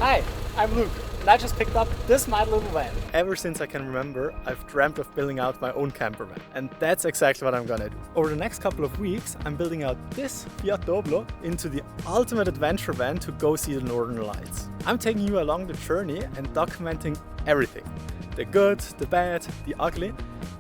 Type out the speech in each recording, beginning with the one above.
Hi, I'm Luke, and I just picked up this my little van. Ever since I can remember, I've dreamt of building out my own campervan, and that's exactly what I'm gonna do. Over the next couple of weeks, I'm building out this Fiat Doblo into the ultimate adventure van to go see the Northern Lights. I'm taking you along the journey and documenting everything. The good, the bad, the ugly,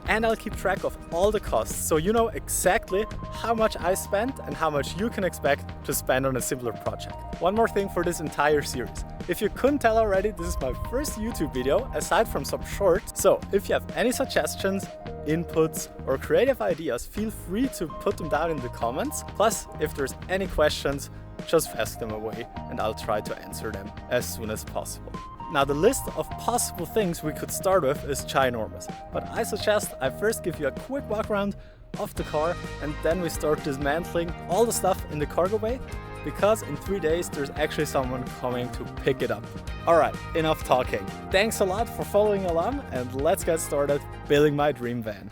and I'll keep track of all the costs so you know exactly how much I spent and how much you can expect to spend on a similar project. One more thing for this entire series. If you couldn't tell already, this is my first YouTube video aside from some shorts, so if you have any suggestions, inputs or creative ideas, feel free to put them down in the comments. Plus, if there's any questions, just ask them away and I'll try to answer them as soon as possible. Now, the list of possible things we could start with is ginormous, but I suggest I first give you a quick walk around of the car and then we start dismantling all the stuff in the cargo bay, because in 3 days there's actually someone coming to pick it up. Alright, enough talking. Thanks a lot for following along and let's get started building my dream van.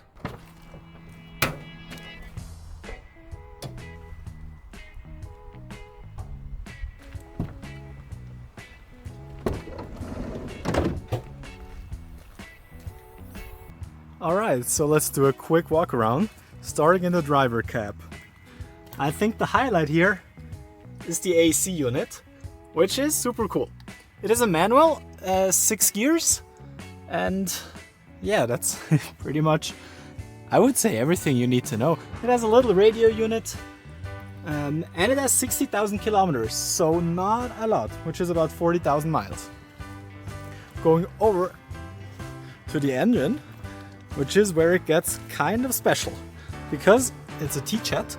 Alright, so let's do a quick walk around, starting in the driver cab. I think the highlight here is the AC unit, which is super cool. It is a manual, 6 gears, and yeah, that's pretty much, I would say, everything you need to know. It has a little radio unit, and it has 60,000 kilometers, so not a lot, which is about 40,000 miles. Going over to the engine, which is where it gets kind of special, because it's a T-Chat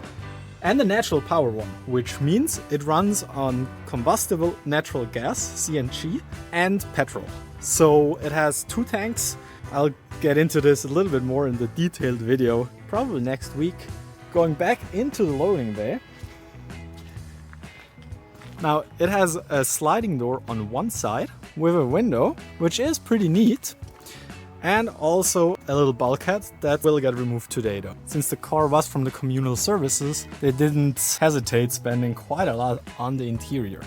and a natural power one, which means it runs on combustible natural gas, CNG, and petrol. So it has 2 tanks. I'll get into this a little bit more in the detailed video, probably next week. Going back into the loading bay. Now, it has a sliding door on one side with a window, which is pretty neat. And also a little bulkhead that will get removed today though. Since the car was from the communal services, they didn't hesitate spending quite a lot on the interior.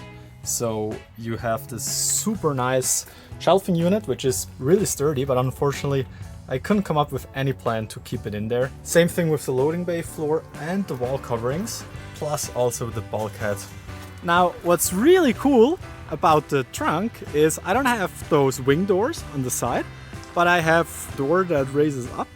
So you have this super nice shelving unit, which is really sturdy, but unfortunately I couldn't come up with any plan to keep it in there. Same thing with the loading bay floor and the wall coverings, plus also the bulkhead. Now, what's really cool about the trunk is I don't have those wing doors on the side, but I have a door that raises up,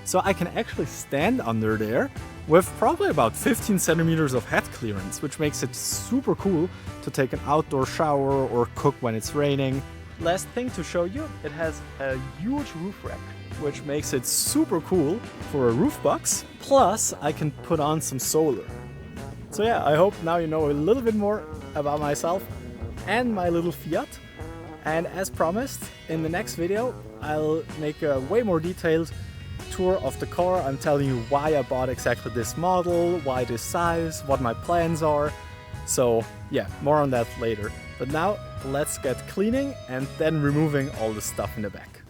so I can actually stand under there with probably about 15 centimeters of head clearance, which makes it super cool to take an outdoor shower or cook when it's raining. Last thing to show you, it has a huge roof rack, which makes it super cool for a roof box. Plus, I can put on some solar. So yeah, I hope now you know a little bit more about myself and my little Fiat. And as promised, in the next video, I'll make a way more detailed tour of the car. I'm telling you why I bought exactly this model, why this size, what my plans are. So yeah, more on that later. But now let's get cleaning and then removing all the stuff in the back.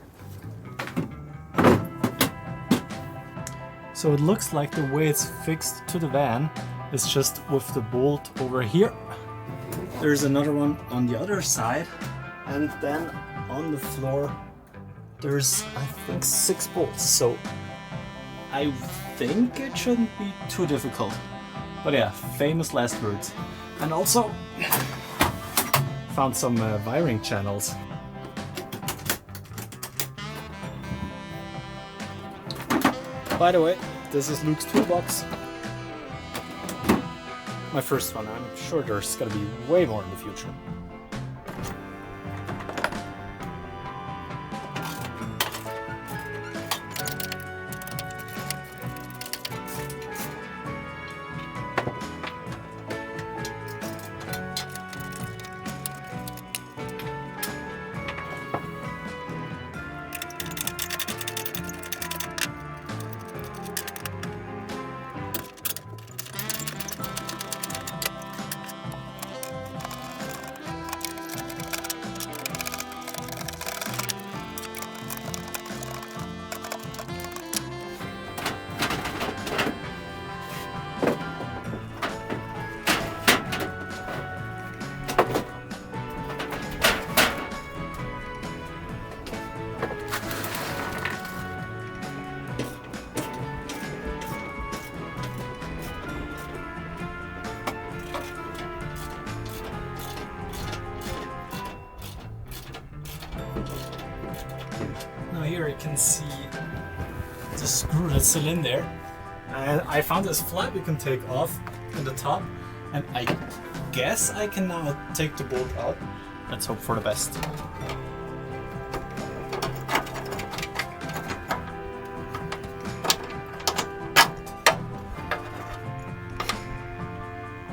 So it looks like the way it's fixed to the van is just with the bolt over here. There's another one on the other side. And then on the floor, there's, I think, 6 bolts. So I think it shouldn't be too difficult. But yeah, famous last words. And also found some wiring channels. By the way, this is Luke's toolbox. My first one. I'm sure there's gonna be way more in the future. Now here you can see the screw that's still in there. And I found this flap you can take off in the top, and I guess I can now take the bolt out. Let's hope for the best.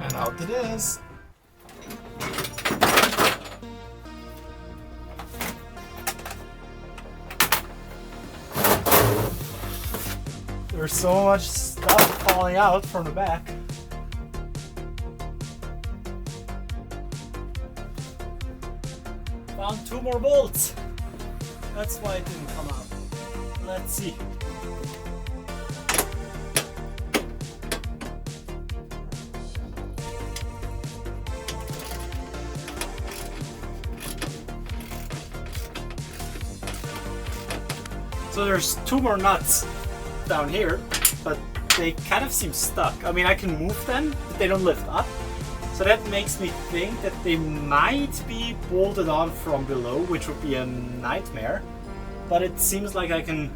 And out it is. There's so much stuff falling out from the back. Found 2 more bolts. That's why it didn't come out. Let's see. So there's 2 more nuts down here, but they kind of seem stuck. I mean, I can move them, but they don't lift up. So that makes me think that they might be bolted on from below, which would be a nightmare. But it seems like I can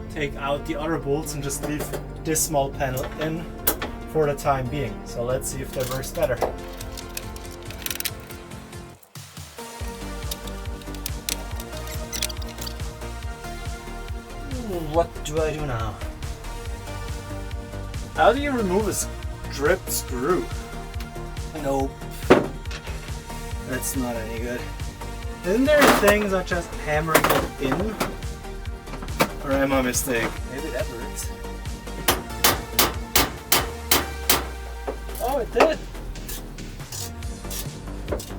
take out the other bolts and just leave this small panel in for the time being. So let's see if that works better. What do I do now? How do you remove a strip screw? Nope. That's not any good. Isn't there things that just hammering it in? Or am I mistaken? Maybe that works. Oh, it did!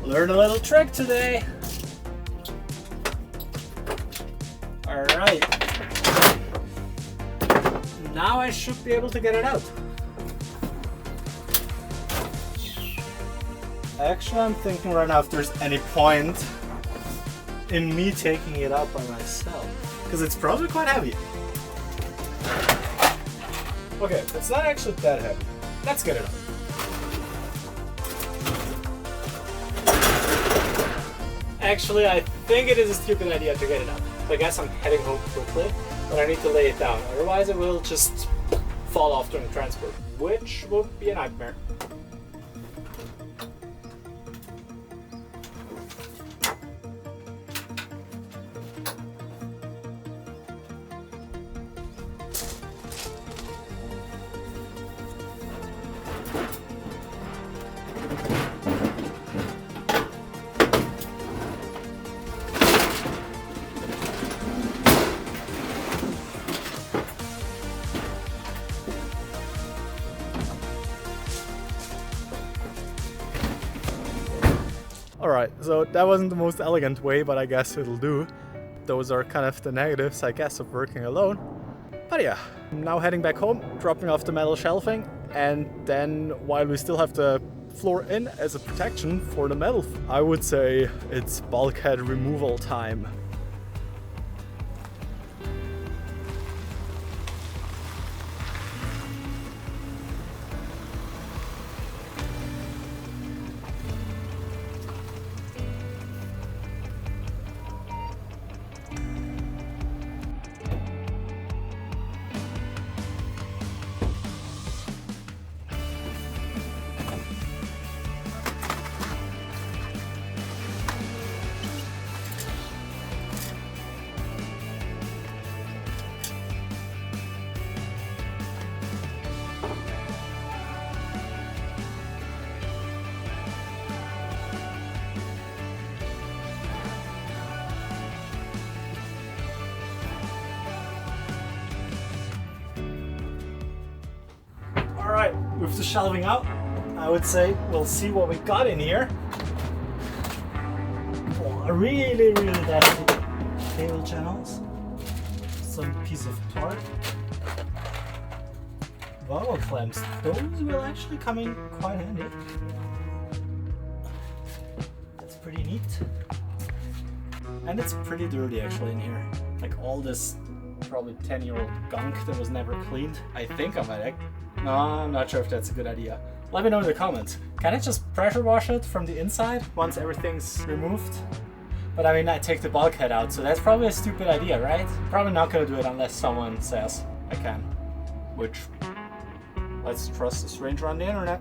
Learned a little trick today. Alright. Now I should be able to get it out. Actually, I'm thinking right now if there's any point in me taking it out by myself, because it's probably quite heavy. Okay, it's not actually that heavy. Let's get it out. Actually, I think it is a stupid idea to get it out. So I guess I'm heading home quickly, but I need to lay it down. Otherwise, it will just fall off during transport, which would be a nightmare. Alright, so that wasn't the most elegant way, but I guess it'll do. Those are kind of the negatives, I guess, of working alone. But yeah, I'm now heading back home, dropping off the metal shelving, and then while we still have the floor in as a protection for the metal, I would say it's bulkhead removal time. Alright, with the shelving out, I would say we'll see what we got in here. Oh, a really nasty cable channels. Some piece of torque. Vauxhall clamps. Those will actually come in quite handy. That's pretty neat. And it's pretty dirty actually in here. Like all this probably 10-year-old gunk that was never cleaned. I think I might. No, I'm not sure if that's a good idea. Let me know in the comments. Can I just pressure wash it from the inside once everything's removed? But I mean, I take the bulkhead out, so that's probably a stupid idea, right? Probably not gonna do it unless someone says I can. Which, let's trust a stranger on the internet.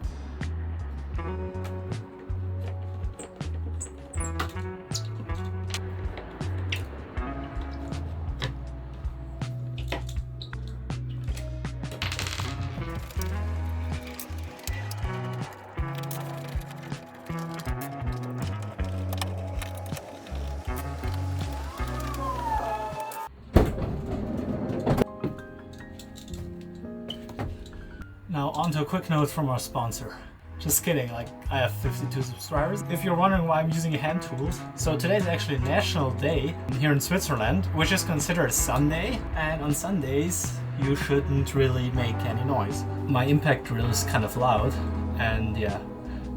Now on to a quick note from our sponsor. Just kidding, like I have 52 subscribers. If you're wondering why I'm using hand tools, so today is actually National Day here in Switzerland, which is considered Sunday, and on Sundays you shouldn't really make any noise. My impact drill is kind of loud, and yeah,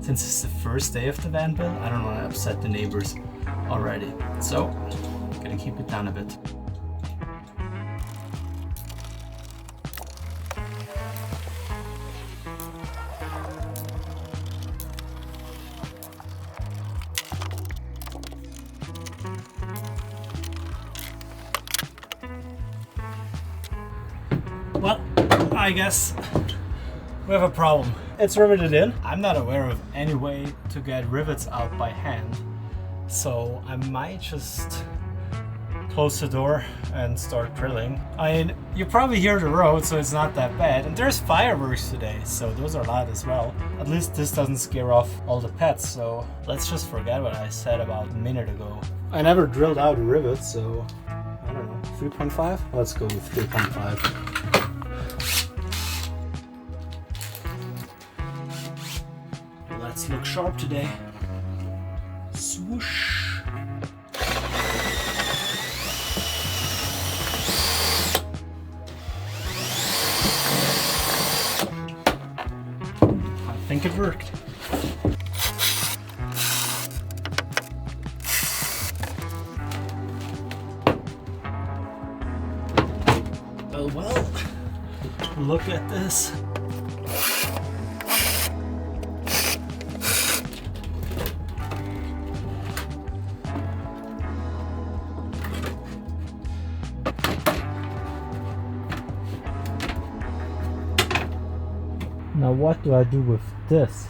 since it's the first day of the van build, I don't want to upset the neighbors already. So, gonna keep it down a bit. Well, I guess we have a problem. It's riveted in. I'm not aware of any way to get rivets out by hand, so I might just close the door and start drilling. I mean, you probably hear the road, so it's not that bad. And there's fireworks today, so those are loud as well. At least this doesn't scare off all the pets, so let's just forget what I said about a minute ago. I never drilled out a rivet, so I don't know, 3.5? Let's go with 3.5. Let's look sharp today. Swoosh. I think it worked. Oh well, look at this. Now what do I do with this?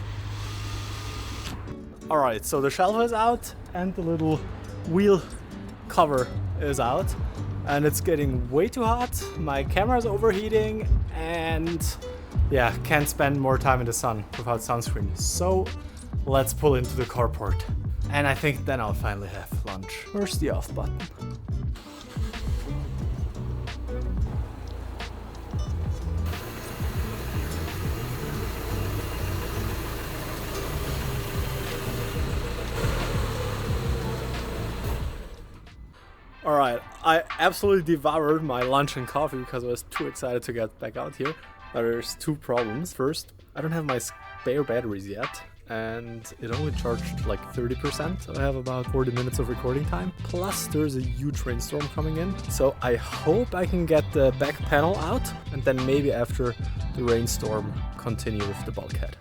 Alright, so the shelf is out and the little wheel cover is out, and it's getting way too hot. My camera is overheating and yeah, can't spend more time in the sun without sunscreen. So let's pull into the carport. And I think then I'll finally have lunch. Where's the off button? Alright, I absolutely devoured my lunch and coffee because I was too excited to get back out here. But there's two problems. First, I don't have my spare batteries yet, and it only charged like 30%, so I have about 40 minutes of recording time. Plus, there's a huge rainstorm coming in, so I hope I can get the back panel out, and then maybe after the rainstorm, continue with the bulkhead.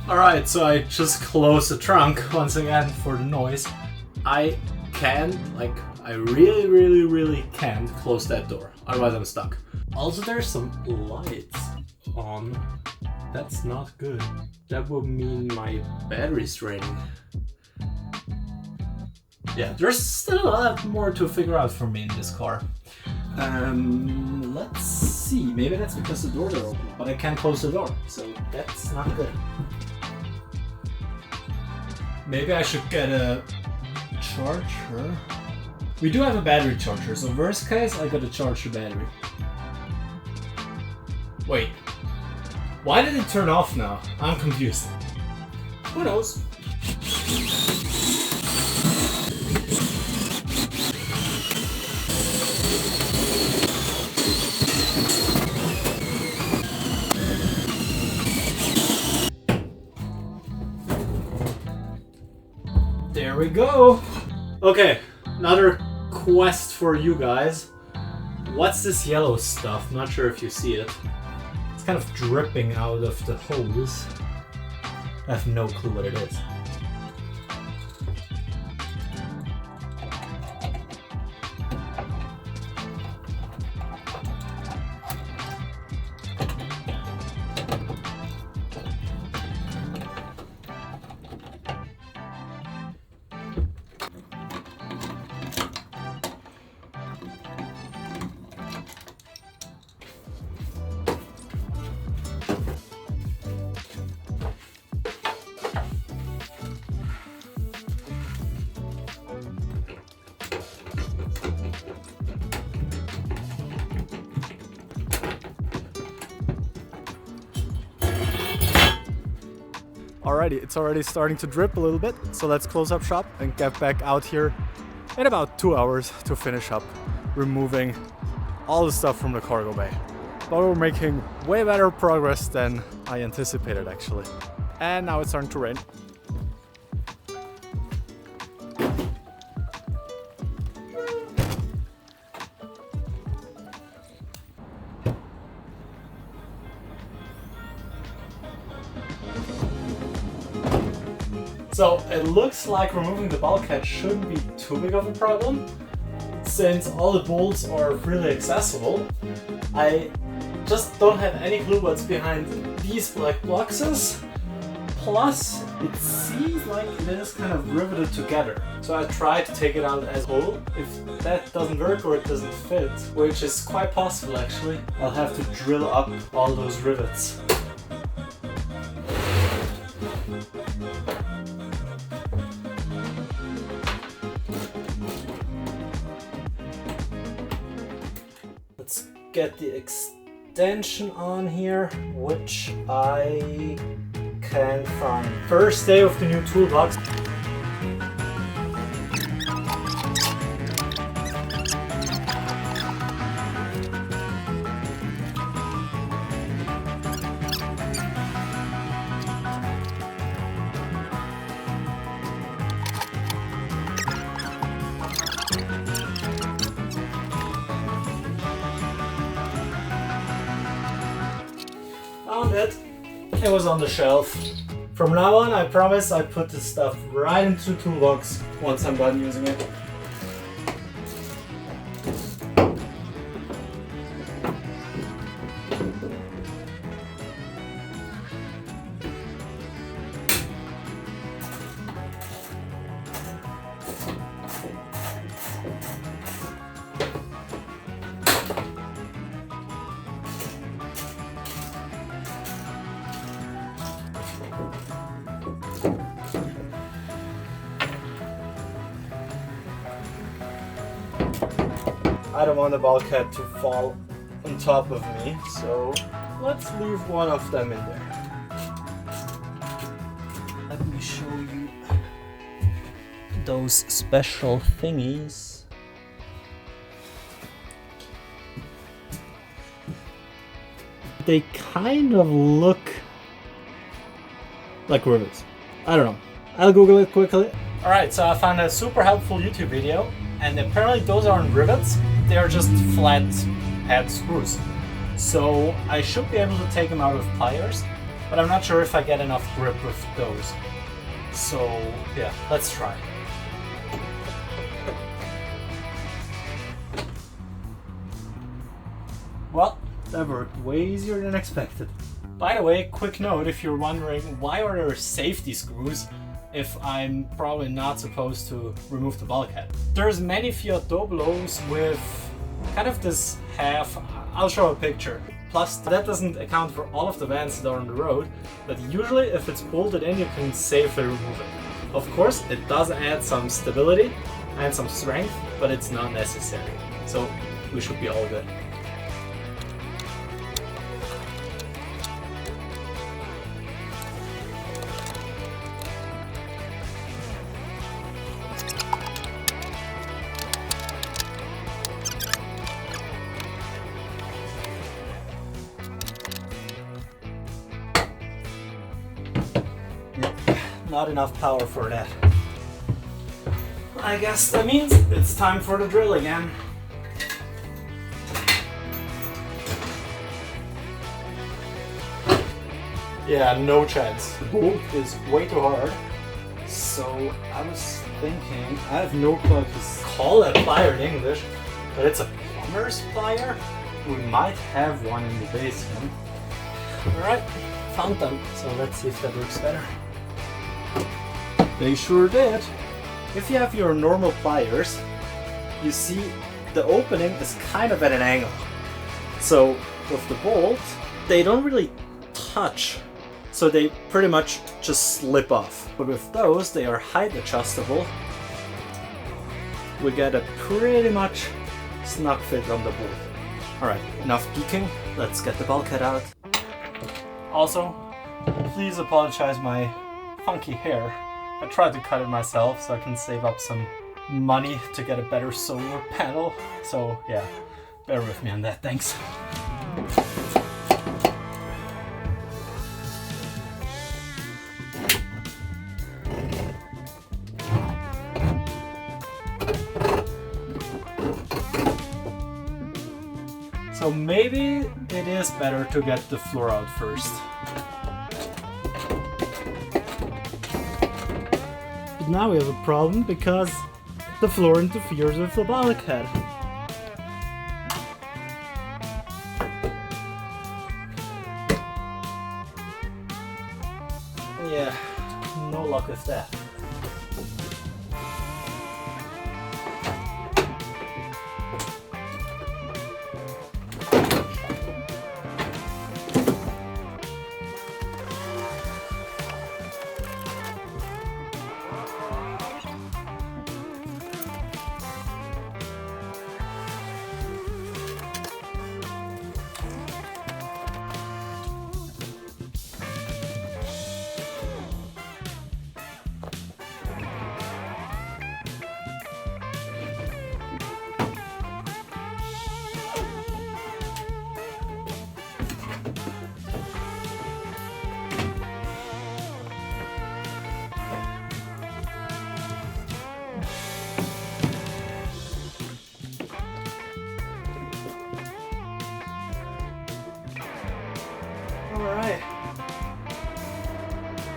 Alright, so I just closed the trunk once again for the noise. I really can't close that door, otherwise I'm stuck. Also, there's some lights on. That's not good. That would mean my battery's draining. Yeah, there's still a lot more to figure out for me in this car. Let's see, maybe that's because the doors are open, but I can't close the door, so that's not good. Maybe I should get a charger. We do have a battery charger, so worst case, I gotta charge the battery. Wait, why did it turn off now? I'm confused. Who knows? There we go. Okay, another quest for you guys. What's this yellow stuff? Not sure if you see it. It's kind of dripping out of the hose. I have no clue what it is. Alrighty, it's already starting to drip a little bit, so let's close up shop and get back out here in about 2 hours to finish up removing all the stuff from the cargo bay. But we're making way better progress than I anticipated actually. And now it's starting to rain. So it looks like removing the bulkhead shouldn't be too big of a problem, since all the bolts are freely accessible. I just don't have any clue what's behind these black boxes. Plus, it seems like it is kind of riveted together. So I tried to take it out as whole. If that doesn't work or it doesn't fit, which is quite possible actually, I'll have to drill up all those rivets. Let's get the extension on here, which I can find. First day of the new toolbox. Found it. It was on the shelf. From now on, I promise I put this stuff right into the toolbox once I'm done using it. I don't want the bulkhead to fall on top of me, so let's leave one of them in there. Let me show you those special thingies. They kind of look like rivets. I don't know. I'll Google it quickly. Alright, so I found a super helpful YouTube video, and apparently those aren't rivets, they are just flat head screws. So I should be able to take them out with pliers, but I'm not sure if I get enough grip with those. So yeah, let's try. Well, that worked way easier than expected. By the way, quick note, if you're wondering why are there safety screws if I'm probably not supposed to remove the bulkhead. There's many Fiat Doblos with kind of this half, I'll show a picture. Plus that doesn't account for all of the vans that are on the road, but usually if it's bolted in you can safely remove it. Of course it does add some stability and some strength, but it's not necessary. So we should be all good. Not enough power for that. I guess that means it's time for the drill again. Yeah, no chance. The bolt is way too hard. So I was thinking, I have no clue to call that plier in English, but it's a plumber's plier. We might have one in the basement. Alright, found them. So let's see if that works better. They sure did. If you have your normal pliers, you see the opening is kind of at an angle. So with the bolt, they don't really touch. So they pretty much just slip off. But with those, they are height adjustable. We get a pretty much snug fit on the bolt. Alright, enough geeking. Let's get the bulkhead out. Also, please apologize my funky hair. I tried to cut it myself so I can save up some money to get a better solar panel. So yeah, bear with me on that, thanks. So maybe it is better to get the floor out first. But now we have a problem because the floor interferes with the bulkhead. Yeah, no luck with that. Alright,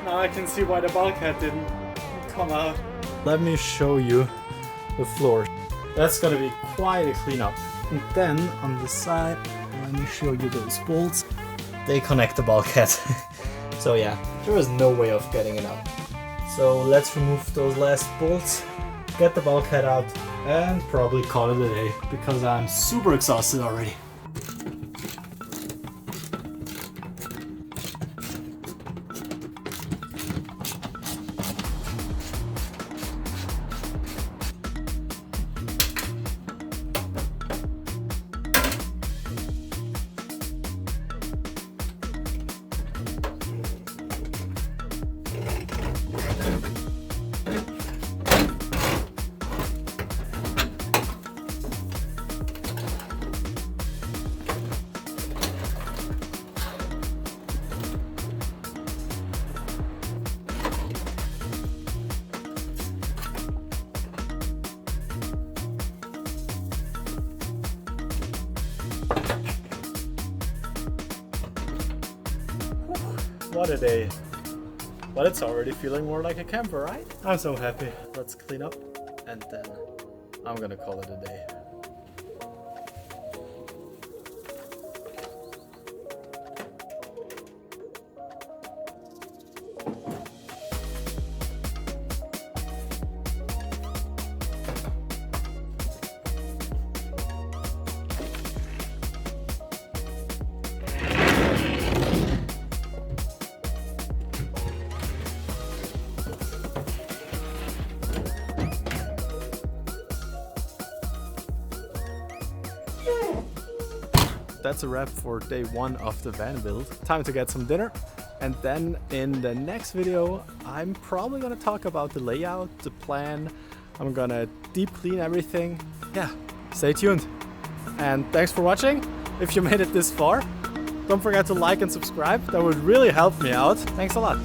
now I can see why the bulkhead didn't come out. Let me show you the floor. That's gonna be quite a cleanup. And then on the side, let me show you those bolts. They connect the bulkhead. So yeah, there is no way of getting it out. So let's remove those last bolts, get the bulkhead out, and probably call it a day because I'm super exhausted already. What a day. But it's already feeling more like a camper, right? I'm so happy. Let's clean up and then I'm gonna call it a day. That's a wrap for day one of the van build. Time to get some dinner. And then in the next video, I'm probably gonna talk about the layout, the plan. I'm gonna deep clean everything. Yeah, stay tuned. And thanks for watching. If you made it this far, don't forget to like and subscribe. That would really help me out. Thanks a lot.